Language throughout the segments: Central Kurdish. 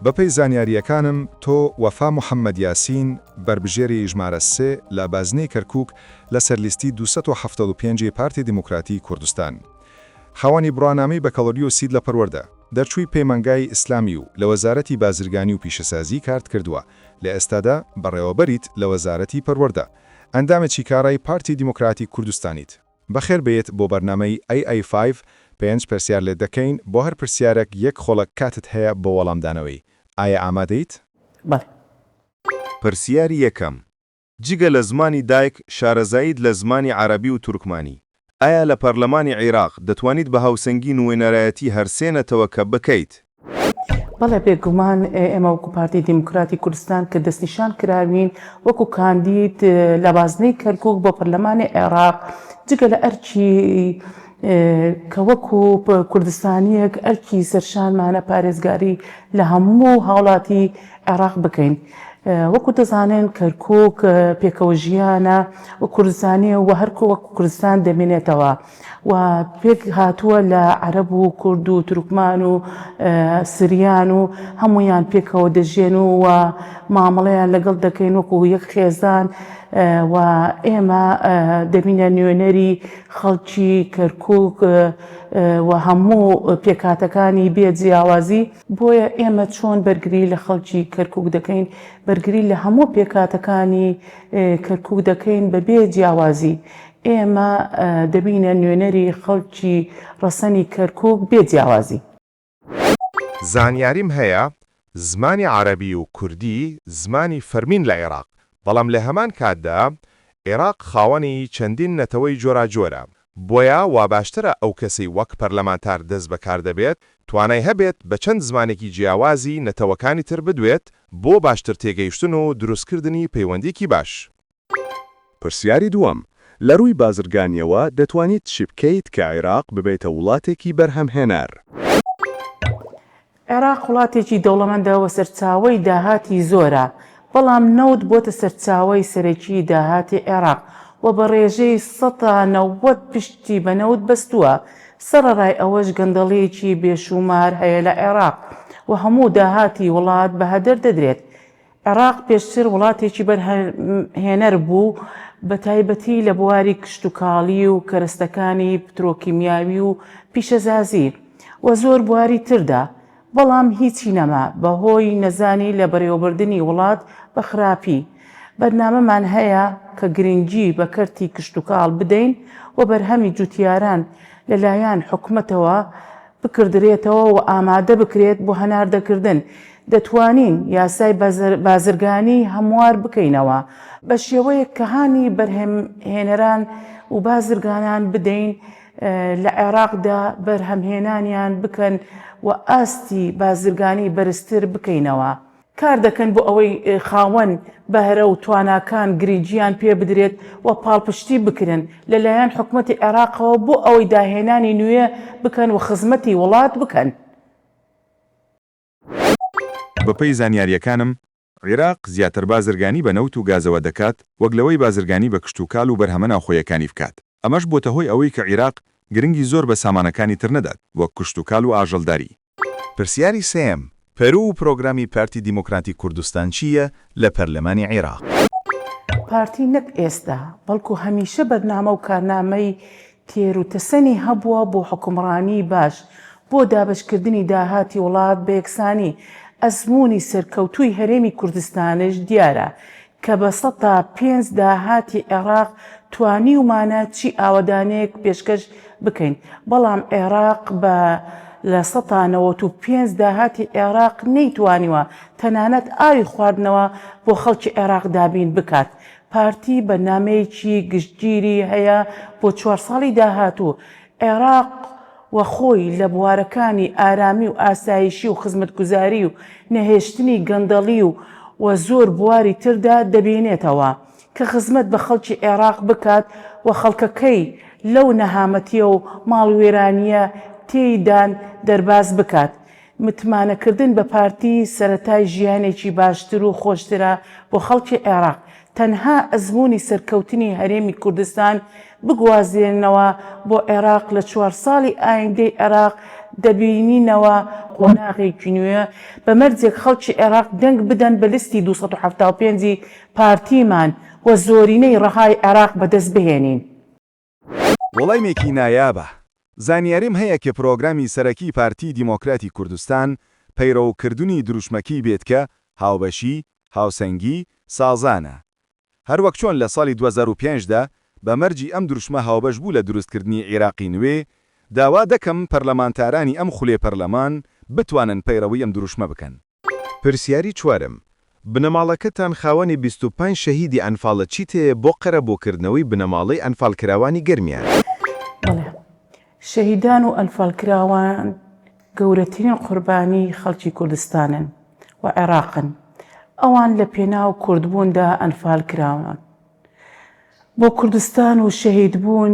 بەپەی زانیاریەکانم تۆ وەفا محەممەد یاسین بربژێری ژمارە 3 لە بازنەی کەرکووک لە سەرلیستی 275 پارتی دیموکراتی کوردستان. خاوەنی بڕوانامەی بە کەڵۆری و سید لە پەروەردە، دەرچووی پەیمانگای ئیسلامی و لە وەزارەتی بازرگانی و پیشەسازی کارت کردووە، لە ئێستادا بەڕێوەبەریت لە وەزارەتی پەروەردە. ئەندامێکی کارای پارتی دیموکراتی کوردستانیت. بەخێر بێت بۆ بەرنامەی AA5 پێنج پرسیار لێ دەکەین بۆ هەر پرسیارێک یەک خۆڵک کاتت هەیە بۆ وەڵامدانەوەی. ئایا ئامادەیت؟ بەڵێ. پرسیاری یەکەم. جگە لە زمانی دایک شارەزایید لە زمانی عەرەبی و تورکمانی. ئایا لە پەرلەمانی عێراق دەتوانیت بە هاوسەنگی نوێنەرایەتی هەرسێنەتەوە کە بکەیت؟ بەڵێ بێگومان ئێمە وەکو پارتی دیموکراتی کوردستان کە دەستنیشان کراوین وەکو کاندید لە بازنەی کەرکووک بۆ پەرلەمانی عێراق جگە لە ئەرکی کە وەکو کوردستانیەک ئەرکی سەرشانمانە پارێزگاری لە هەموو هاوڵاتی عێراق بکەین. وەکو دەزانێن کەرکووک پێکەوە ژیانە و کوردستانی و هەرکو وەکو کوردستان دەمێنێتەوە و پێک هاتووە لە عەرەب و کورد و تورکمان و سریان و هەمویان پێکەوە دەژێن و مامەڵەیان لەگەڵ دەکەین وەکو یەک خێزان و ئێمە دەبینە نوێنەری خەڵکی کەرکووک و هەموو پێکاتەکانی بێ جیاوازی. بۆیە ئێمە چۆن بەرگری لە خەڵکی کەرکووک دەکەین، بەرگری لە هەموو پێکاتەکانی کەرکووک دەکەین بە بێ جیاوازی. ئێمە دەبینە نوێنەری خەڵکی ڕەسەنی کەرکووک بێ جیاوازی. زانیاریم هەیە زمانی عەرەبی و کوردی زمانی فەرمین لە عێراق، بەڵام لە هەمان کاتدا عێراق خاوەنی چەندین نەتەوەی جۆراجۆرە. بۆیە وا باشترە ئەو کەسەی وەک پەرلەمانتار دەست بەکار دەبێت توانای هەبێت بە چەند زمانێکی جیاوازی نەتەوەکانی تر بدوێت بۆ باشتر تێگەیشتن و دروستکردنی پەیوەندیکی باش. پرسیاری دووەم. لە ڕووی بازرگانیەوە دەتوانیت چی بکەیت کە عێراق ببێتە وڵاتێکی بەرهەمهێنار؟ عێراق وڵاتێکی دەوڵەمەندە و سەرچاوەی داهاتی زۆرە، بەڵام نەوت بۆتە سەرچاوەی سەرەکی داهاتی عێراق و بە ڕێژەی 90 پشتی بە نەوت بەستووە. سەرەڕای ئەوەش گەندەڵەیەکی بێشومار هەیە لە عێراق و هەموو داهاتی وڵات بە هەدەر دەدرێت. عێراق پێشتر وڵاتێکی بەرهەمهێنەر بوو، بە تایبەتی لە بواری کشتتوکاڵی و کەرەستەکانی پترۆکیمیاوی و پیشەزازی و زۆر بواری تردا، بەڵام هیچی نەما بەهۆی نەزانی لە بەڕێوەبردننی وڵات بە خراپی. بەرنامەمان هەیە کە گرنگی بە کەرتی کشتتوکاڵ بدەین و بەرهەمی جوتیاران لەلایەن حکومەتەوە بکردرێتەوە و ئامادە بکرێت بۆ هەناردەکردن. دەتوانین یاسای بازرگانی هەموار بکەینەوە بە شێوەیە کە هانی بەرهەمهێنەران و بازرگانان بدەین لە عێراقدا بەرهەمهێنانیان بکەن و ئاستی بازرگانی بەرزتر بکەینەوە. کار دەکەن بۆ ئەوەی خاوەن بەهرە و تواناکان گرنگیان پێ بدرێت و پاڵپشتی بکرن لەلایەن حکومەتی عێراقەوە بۆ ئەوەی داهێنانی نوێ بکەن و خزمەتی وڵات بکەن. بەپەی زانیاریەکانم عێراق زیاتر بازرگانی بە نەوت و گازەوە دەکات وەک لەوەی بازرگانی بە کشتتوکاڵ و بەرهەمە ناوخۆیەکانی بکات. ئەمەش بۆتە هۆی ئەوەی کە عێراق گرنگی زۆر بە سامانەکانی تر نەدات وەک کشتتوکاڵ و ئاژەڵداری. پرسیاری سێم. پەرۆ و پرۆگرامی پارتی دیموکراتی کوردستان چییە لە پەرلەمانی عێراق؟ پارتی نەک ئێستا بەڵکو هەمیشە بەرنامە و کارنامەی تێر و تەسەنی هەبووە بۆ حکومڕانی باش، بۆ دابشکردنی داهاتی وڵات بە یەکسانی. ئەزمموی سەرکەوتووی هەرێمی کوردستانش دیارە کە بە 500 داهاتی عێراق توانی ومانە چی ئاوەدانەیەک پێشکەش بکەین، بەڵام عێراق بە لە 95 داهاتی عێراق نەیتوانیوە تەنانەت ئاوی خواردنەوە بۆ خەڵکی عێراق دابین بکات. پارتی بەرنامەیەکی گشتگیری هەیە بۆ 4 ساڵی داهاتوو. عێراق و خۆی لە بوارەکانی ئارامی و ئاسایشی و خزمەتگوزاری و نەهێشتنی گەندەڵی و زۆر بواری تردا دەبێنێتەوە کە خزمەت بە خەڵکی عێراق بکات و خەڵکەکەی لەو نەهامەتیە و ماڵوێرانیە تێیدان دەرباز بکات. متمانەکردن بە پارتی سەرەتای ژیانێکی باشتر و خۆشترە بۆ خەڵکی عێراق. تەنها ئەزمموی سەرکەوتنی هەرێمی کوردستان بگوازێنەوە بۆ عێراق لە 4 ساڵی ئایندەی عێراق دەبینینەوە قۆناغێکی نوێ بە مەرجێک خەڵکی عێراق دەنگ بدەن بە لیستی 275 پارتیمان و زۆرینەی ڕەهای عێراق بەدەست بهێنین. وەڵامێکی نایابە. زانیاریم هەیە کە پرۆگرامی سەرەکی پارتی دیموکراتی کوردستان پەیڕەوکردنی دروشمەکی بێت کە هاوبەشی، هاوسەنگی، سازانە. هەروەک چۆن لە ساڵی 2005دا بە مەرجی ئەم دروشمە هاوبەش بوو لە دروستکردنی عێراقی نوێ، داوا دەکەم پەرلەمانتارانی ئەم خولێ پەرلەمان بتوانن پەیڕەوی ئەم دروشمە بکەن. پرسیاری چوارم. بنەماڵەکەتان خاوەنی 25 شەهیدی ئەنفاڵە چی تێ بۆ قەرەبۆکردنەوەی بنەماڵەی ئەنفاڵکراوانی گەرمیان؟ بەڵێ، شەهیدان و ئەنفاڵکراوان گەورەترین قوربانی خەڵکی کوردستانن و عێراقن. ئەوان لە پێناو کوردبووندا ئەنفاڵکراون. بۆ کوردستان و شەهیدبوون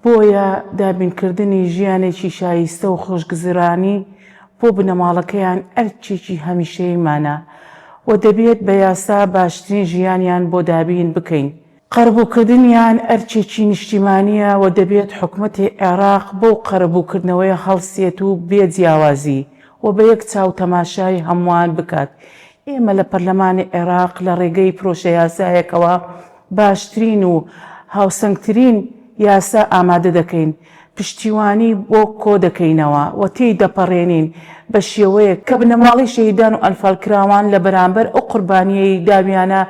بۆیە دابینکردنی ژیانێکی شایستە و خۆشگزرانی بۆ بنەماڵەکەیان ئەرچێکی هەمیشەیمانە و دەبێت بە یاسا باشترین ژیانیان بۆ دابین بکەین. قەرەبووکردنیان ئەرچێکی نیشتیمانیە و دەبێت حکومەتی عێراق بۆ قەرەبووکردنەوەی هەڵسێت و بێ جیاوازی و بە یەک چاو تەماشای هەمووان بکات. ئێمە لە پەرلەمانی عێراق لە ڕێگەی پرۆژە یاسایەکەوە باشترین و هاوسەنگترین یاسا ئامادە دەکەین، پشتیوانی بۆ کۆ دەکەینەوە و تێی دەپەڕێنین بە شێوەیە کە بنەماڵی شەهیدان و ئەنفاڵکراوان لە بەرامبەر ئەو قوربانیەی داویانە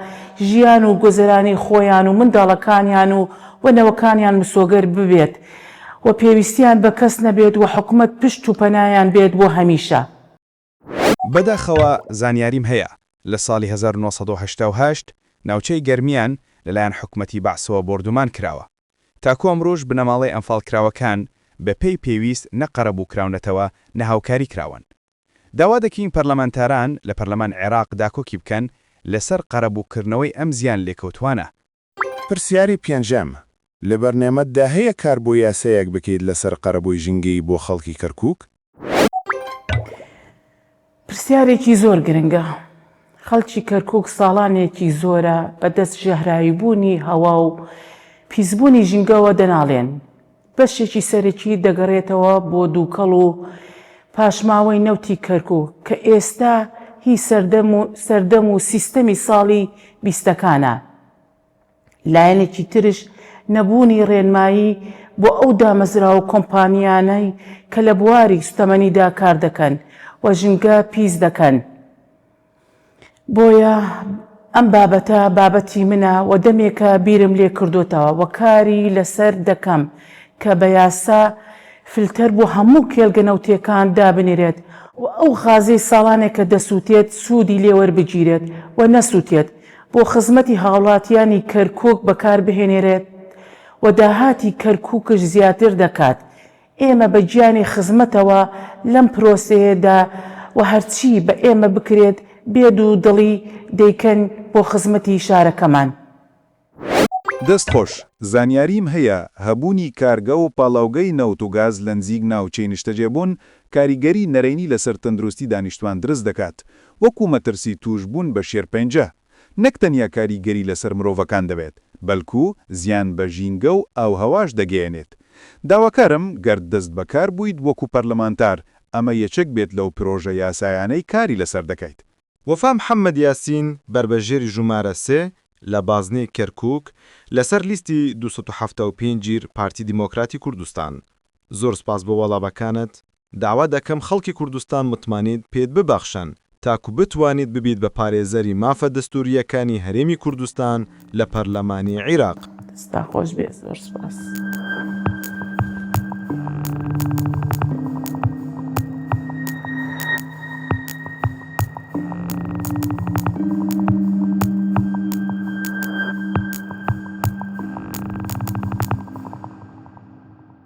ژیان و گۆزەرانی خۆیان و منداڵەکانیان و نەوەکانیان مسۆگەر ببێت و پێویستیان بە کەس نەبێت و حکومەت پشت و پەنایان بێت بۆ هەمیشە. بەداخەوە زانیاریم هەیە لە ساڵی 1980 ناوچەی گەرمیان لەلایەن حکومەتی بەعسەوە بردومان کراوە. تاکو ئەمڕۆژ بنەماڵەی ئەنفاڵکراوەکان بە پێی پێویست نەقەرەبووکراونەتەوە نەهاوکاری کراون. داوا دەکەین پەرلەمانتاران لە پەرلەمان عێراق داکۆکی بکەن لەسەر قەرەبووکردنەوەی ئەم زیان لێکەوتوانە. پرسیاری پێنجەم. لە بەرنامەتدا هەیە کار بۆ یاسایەک بکەیت لەسەر قەرەبووی ژینگەی بۆ خەڵکی کەرکووک؟ پرسیارێکی زۆر گرنگە. خەڵکی کەرکووک ساڵانێکی زۆرە بەدەست ژەهراویبوونی هەوا و پیسبوونی ژینگەوە دەناڵێن. بەشێکی سەرەکی دەگەڕێتەوە بۆ دووکەڵ و پاشماوەی نەوتی کەرکووک کە ئێستا هی سەردەم و سیستەمی ساڵی 20ەکانە. لایەنێکی ترش نەبوونی ڕێنمایی بۆ ئەو دامەزراوە کۆمپانیانەی کە لە بواری سوتەمەنیدا کار دەکەن و ژینگە پیس دەکەن. بۆیە ئەم بابەتە بابەتی منە و دەمێکە بیرم لێ کردوتەوە و کاری لەسەر دەکەم کە بە یاسا فیلتەر بۆ هەموو کێلگەنەوتیەکان دابنێرێت و ئەو غازەی ساڵانێک کە دەسووتێت سوودی لێوەربگیرێت و نەسووتێت بۆ خزمەتی هاوڵاتیانی کەرکووک بەکاربهێنێرێت و داهاتی کەرکووکش زیاتر دەکات. ئێمە بە گیانی خزمەتەوە لەم پرۆسەیەدا و هەرچی بە ئێمە بکرێت بێد و دڵی دەیکەن بۆ خزمەتی شارەکەمان. دەست خۆش، زانیاریم هەیە هەبوونی کارگە و پاڵاوگەی نەوت و گاز لە نزیک ناوچەی نیشتەجێبوون کاریگەری نەرەینی لەسەر تەندروستی دانیشتوان درست دەکات، وەکو مەترسی توشبوون بە شێرپەنجە. نەک تەنیا کاریگەری لەسەر مرۆڤەکان دەبێت، بەلکو زیان بە ژینگە و ئاوهەواش دەگەیەنێت. داواکارم گەر دەست بەکار بوویت وەکو پەرلەمانتار، ئەمە یەکێک بێت لەو پرۆژە یاسایانەی کاری لەسەر دەکەیت. وەفا محەممەد یاسین بربەژێری ژمارە 3 لە بازنەی کەرکووک لەسەر لیستی 275 پارتی دیموکراتی کوردستان. زۆر سپاس بۆ وەڵامەکانت. داوا دەکەم خەڵکی کوردستان متمانیت پێت ببەخشن تاکو بتوانیت ببیت بە پارێزەری مافە دەستوریەکانی هەرێمی کوردستان لە پەرلەمانی عێراق. دەستا خۆش بێ، زۆر سپاس.